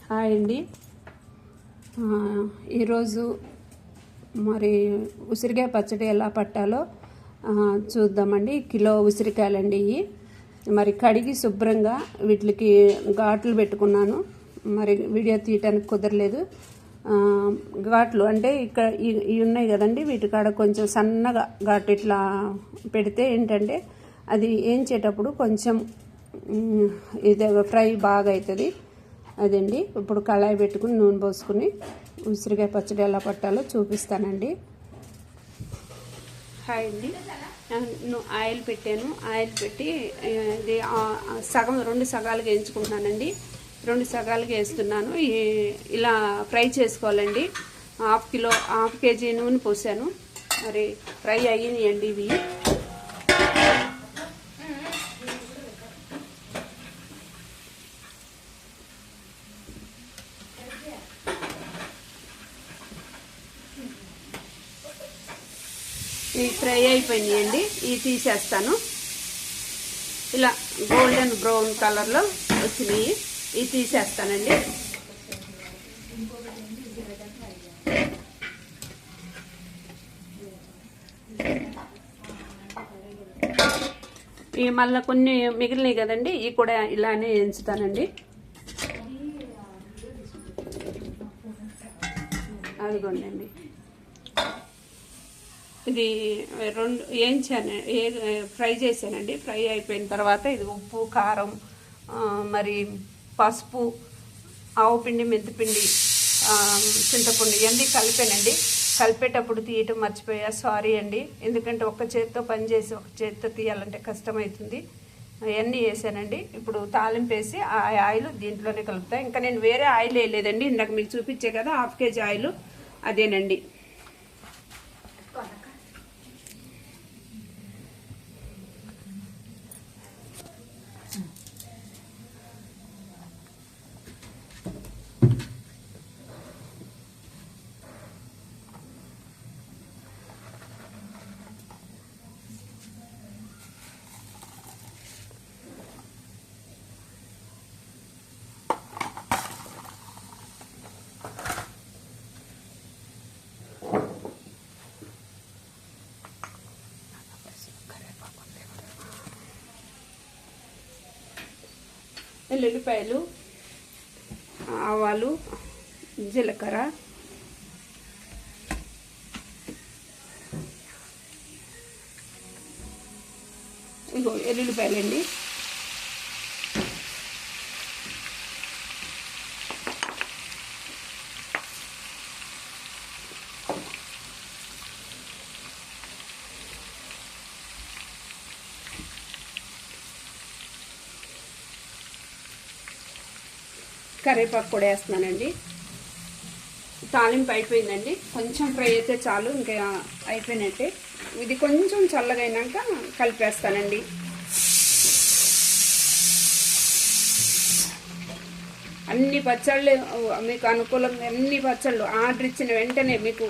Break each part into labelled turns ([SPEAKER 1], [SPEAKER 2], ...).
[SPEAKER 1] Hi అండి. ఈరోజు మరి ఉసిరికాయ పచ్చడి ఎలా పట్టాలో చూద్దామండి. కిలో ఉసిరికాయలండి ఇవి. మరి కడిగి శుభ్రంగా వీటికి ఘాట్లు పెట్టుకున్నాను. మరి వీడియో తీయటానికి కుదరలేదు. ఘాట్లు అంటే ఇక్కడ ఇవి ఉన్నాయి కదండి, వీటి కాడ కొంచెం సన్నగా ఘాటు ఇట్లా పెడితే ఏంటంటే అది వేయించేటప్పుడు కొంచెం ఇది ఫ్రై బాగా అవుతుంది. అదండి. ఇప్పుడు కళాయి పెట్టుకుని నూనె పోసుకుని ఉసిరికాయ పచ్చడి ఎలా పట్టాలో చూపిస్తానండి. హాయ్ అండి. ఆయిల్ పెట్టాను. ఆయిల్ పెట్టి ఇది సగం 2 సగాలుగా వేయించుకుంటున్నానండి. 2 సగాలుగా వేస్తున్నాను. ఇలా ఫ్రై చేసుకోవాలండి. హాఫ్ కేజీ నూనె పోసాను. మరి ఫ్రై అయ్యినాయండి ఇవి. ఇవి ఫ్రై అయిపోయినాయండి. ఇవి తీసేస్తాను. ఇలా గోల్డెన్ బ్రౌన్ కలర్లో వచ్చినాయి. ఇవి తీసేస్తానండి. ఇవి మళ్ళీ కొన్ని మిగిలినాయి కదండి, ఇవి కూడా ఇలానే వేయించుతానండి. అదిగోండి, ఇది 2 వేయించాను, ఫ్రై చేశానండి. ఫ్రై అయిపోయిన తర్వాత ఇది ఉప్పు, కారం, మరి పసుపు, ఆవుపిండి, మెంతిపిండి, చింతపిండి ఇవన్నీ కలిపానండి. కలిపేటప్పుడు తీయటం మర్చిపోయా, సారీ అండి. ఎందుకంటే ఒక చేతితో పని చేసి ఒక చేతితో తీయాలంటే కష్టమవుతుంది. అవన్నీ వేసానండి. ఇప్పుడు తాలింపు వేసి ఆ ఆయిల్ దీంట్లోనే కలుపుతా. ఇంకా నేను వేరే ఆయిల్ వేయలేదండి. ఇందాక మీకు చూపించే కదా హాఫ్ కేజీ ఆయిల్, అదేనండి. ఎల్లుల్లిపాయలు, ఆవాలు, జీలకర్ర, ఇగో ఎల్లుల్లిపాయలండి. కరివేపాకు కూడా వేస్తున్నానండి. తాలింపు అయిపోయిందండి. కొంచెం ఫ్రై అయితే చాలు, ఇంకా అయిపోయినట్టే. ఇది కొంచెం చల్లగా అయినాక కలిపేస్తానండి. అన్ని పచ్చళ్ళు మీకు అనుకూలంగా, అన్ని పచ్చళ్ళు ఆర్డర్ ఇచ్చిన వెంటనే మీకు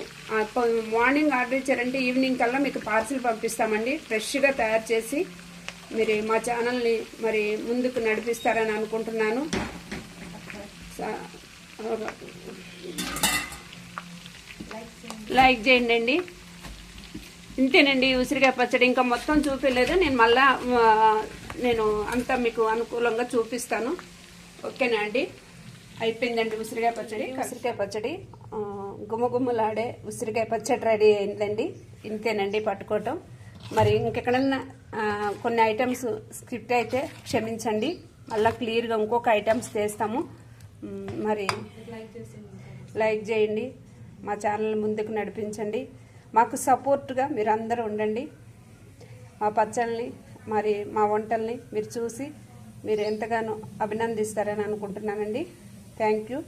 [SPEAKER 1] మార్నింగ్ ఆర్డర్ ఇచ్చారంటే ఈవినింగ్ కల్లా మీకు పార్సిల్ పంపిస్తామండి. ఫ్రెష్గా తయారు చేసి మీరు మా ఛానల్ని మరి ముందుకు నడిపిస్తారని అనుకుంటున్నాను. లైక్ చేయండి అండి. ఇంతేనండి ఉసిరికాయ పచ్చడి. ఇంకా మొత్తం చూపించలేదు. నేను అంతా మీకు అనుకూలంగా చూపిస్తాను. ఓకేనా అండి? అయిపోయిందండి ఉసిరికాయ పచ్చడి. ఉసిరికాయ పచ్చడి గుమ్మగుమ్మలాడే ఉసిరికాయ పచ్చడి రెడీ అయిందండి. ఇంతేనండి పట్టుకోవటం. మరి ఇంకెక్కడన్నా కొన్ని ఐటమ్స్ స్కిప్ అయితే క్షమించండి. మళ్ళీ క్లియర్గా ఇంకొక ఐటమ్స్ చేస్తాము. మరి లైక్ చేయండి, మా ఛానల్ ముందుకు నడిపించండి. మాకు సపోర్ట్గా మీరు అందరూ ఉండండి. మా పచ్చళ్ళని మరి మా వంటల్ని మీరు చూసి మీరు ఎంతగానో అభినందిస్తారని అనుకుంటున్నానండి. Thank you.